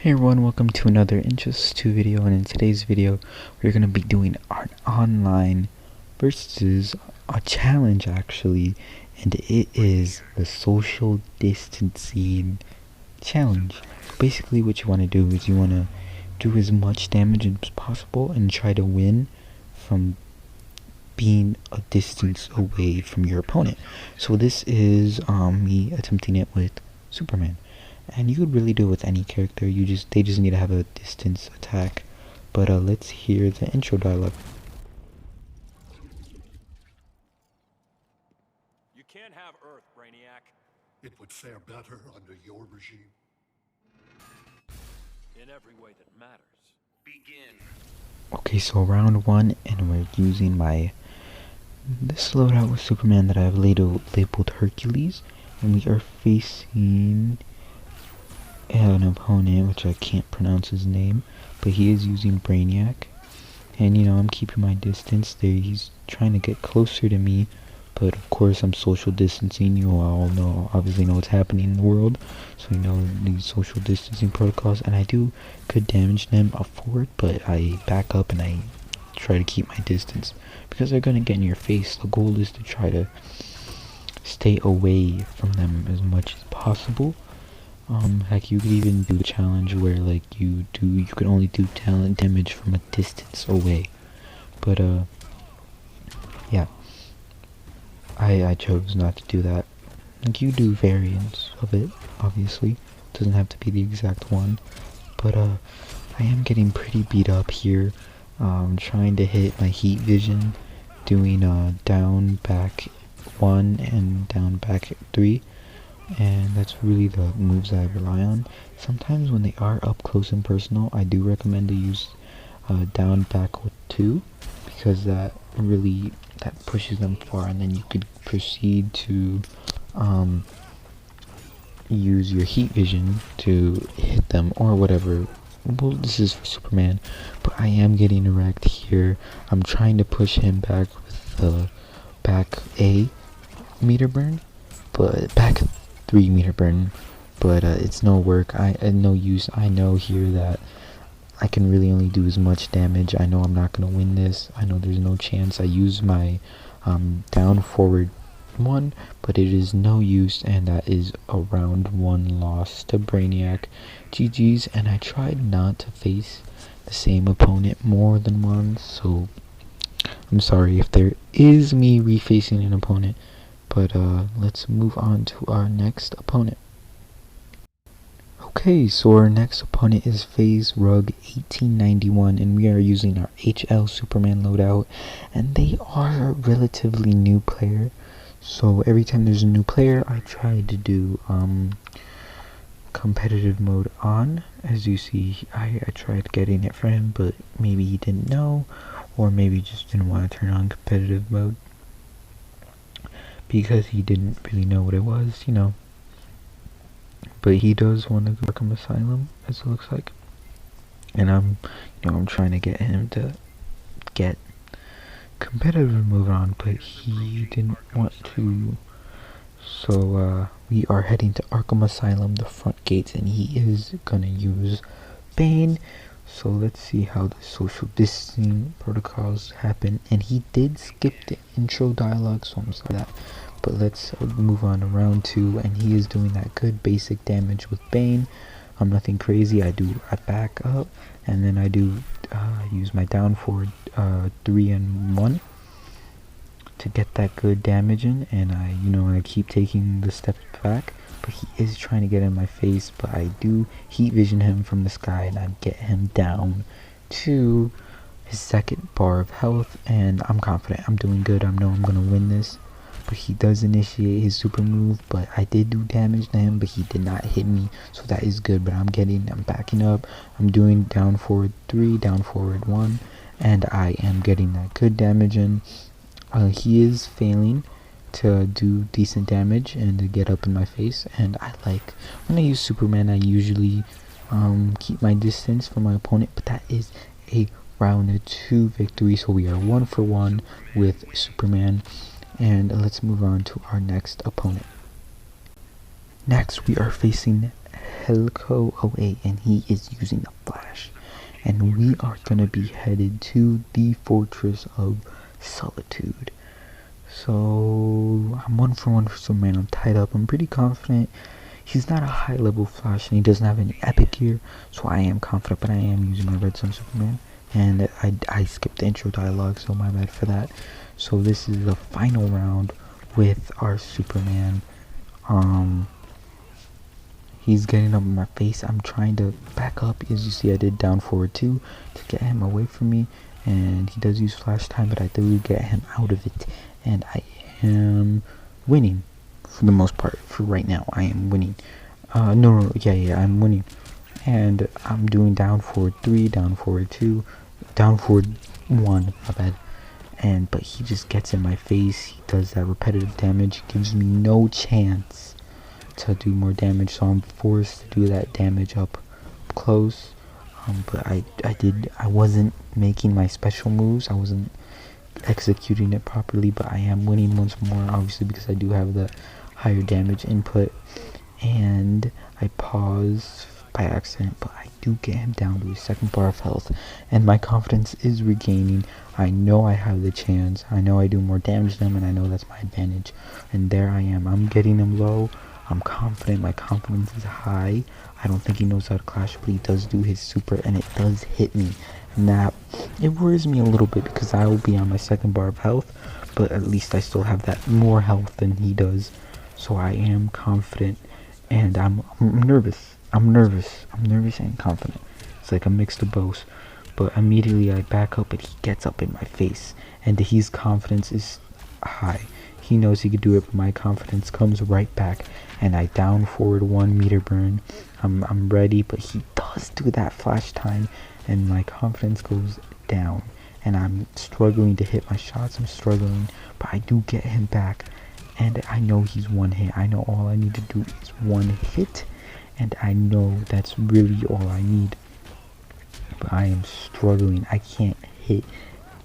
Hey everyone, welcome to another Inches 2 video, and in today's video we're going to be doing our online versus a challenge actually, and it is the social distancing challenge. Basically what you want to do is you want to do as much damage as possible and try to win from being a distance away from your opponent. So this is me attempting it with Superman. And you could really do it with any character. They just need to have a distance attack. But let's hear the intro dialogue. You can't have Earth, Brainiac. It would fare better under your regime. In every way that matters. Begin. Okay, so round one, and we're using this loadout with Superman that I've labeled Hercules, and we are facing an opponent, which I can't pronounce his name, but he is using Brainiac, and I'm keeping my distance there. He's trying to get closer to me, but of course I'm social distancing. You all obviously know what's happening in the world, so you know these social distancing protocols, and I do good damage to him up forward, but I back up and I try to keep my distance, because they're gonna get in your face. The goal is to try to stay away from them as much as possible. Heck, you could even do the challenge where you can only do talent damage from a distance away. But yeah, I chose not to do that. You do variants of it, obviously. It doesn't have to be the exact one. But I am getting pretty beat up here. Trying to hit my heat vision, doing down back 1 and down back 3. And that's really the moves I rely on. Sometimes when they are up close and personal, I do recommend to use down back with 2, because that pushes them far, and then you could proceed to use your heat vision to hit them or whatever. Well, this is for Superman, but I am getting wrecked here. I'm trying to push him back with the back A meter burn, but back 3 meter burn, but it's no work. No use. I know here that I can really only do as much damage. I know I'm not gonna win this. I know there's no chance. I use my down forward 1, but it is no use, and that is a round 1 loss to Brainiac. GG's. And I tried not to face the same opponent more than once, so I'm sorry if there is me refacing an opponent. But let's move on to our next opponent. Okay, so our next opponent is Phase Rug 1891, and we are using our HL Superman loadout, and they are a relatively new player. So every time there's a new player, I try to do competitive mode on. As you see, I tried getting it for him, but maybe he didn't know, or maybe just didn't want to turn on competitive mode, because he didn't really know what it was, But he does want to go to Arkham Asylum, as it looks like. And I'm trying to get him to get competitive move on, but he didn't want to. So we are heading to Arkham Asylum, the front gates, and he is gonna use Bane. So let's see how the social distancing protocols happen. And he did skip the intro dialogue, so I'm sorry for that. But let's move on to round 2, and he is doing that good basic damage with Bane. Nothing crazy. I back up, and then I do use my down forward 3 and 1 to get that good damage in, and I keep taking the steps back. But he is trying to get in my face, but I do heat vision him from the sky, and I get him down to his second bar of health, and I'm confident I'm doing good. I know I'm gonna win this. But he does initiate his super move, but I did do damage to him, but he did not hit me, so that is good. But I'm backing up, I'm doing down forward 3, down forward 1, and I am getting that good damage in. He is failing to do decent damage and to get up in my face, and when I use Superman, I usually keep my distance from my opponent, but that is a round 2 victory, so we are 1 for 1 with Superman. And let's move on to our next opponent. Next, we are facing Helico 08, and he is using the flash. And we are going to be headed to the Fortress of Solitude. So, I'm 1-for-1 for Superman. I'm tied up. I'm pretty confident. He's not a high level Flash, and he doesn't have any epic gear, so I am confident, but I am using my Red Sun Superman. And I skipped the intro dialogue, so my bad for that. So this is the final round with our Superman. He's getting up in my face. I'm trying to back up. As you see, I did down forward 2 to get him away from me. And he does use flash time, but I do get him out of it. And I am winning for the most part. For right now, I am winning. Yeah, I'm winning. And I'm doing down forward 3, down forward 2, down forward 1, my bad. But he just gets in my face. He does that repetitive damage. He gives me no chance to do more damage, so I'm forced to do that damage up close. But I wasn't making my special moves. I wasn't executing it properly, but I am winning once more, obviously, because I do have the higher damage input. And I pause by accident, but I do get him down to his second bar of health, and my confidence is regaining. I know I have the chance. I know I do more damage than him, and I know that's my advantage. And there I am. I'm getting him low. I'm confident. My confidence is high. I don't think he knows how to clash, but he does do his super, and it does hit me. And that, it worries me a little bit because I will be on my second bar of health, but at least I still have that more health than he does. So I am confident, and I'm nervous. I'm nervous and confident. It's like a mix of both. But immediately I back up, and he gets up in my face, and his confidence is high. He knows he could do it, but my confidence comes right back, and I down forward 1 meter burn. I'm ready, but he does do that flash time, and my confidence goes down, and I'm struggling to hit my shots. I'm struggling, but I do get him back, and I know he's one hit. I know all I need to do is one hit, and I know that's really all I need. But I am struggling. I can't hit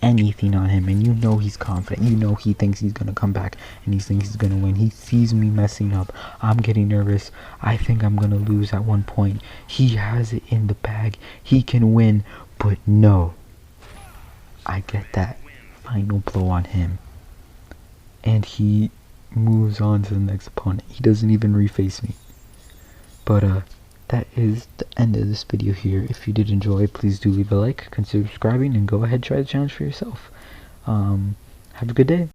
anything on him, and you know he's confident. You know he thinks he's gonna come back, and he thinks he's gonna win. He sees me messing up. I'm getting nervous. I think I'm gonna lose at one point. He has it in the bag. He can win, but no. I get that final blow on him, and he moves on to the next opponent. He doesn't even reface me. But that is the end of this video here. If you did enjoy, please do leave a like, consider subscribing, and go ahead and try the challenge for yourself. Have a good day.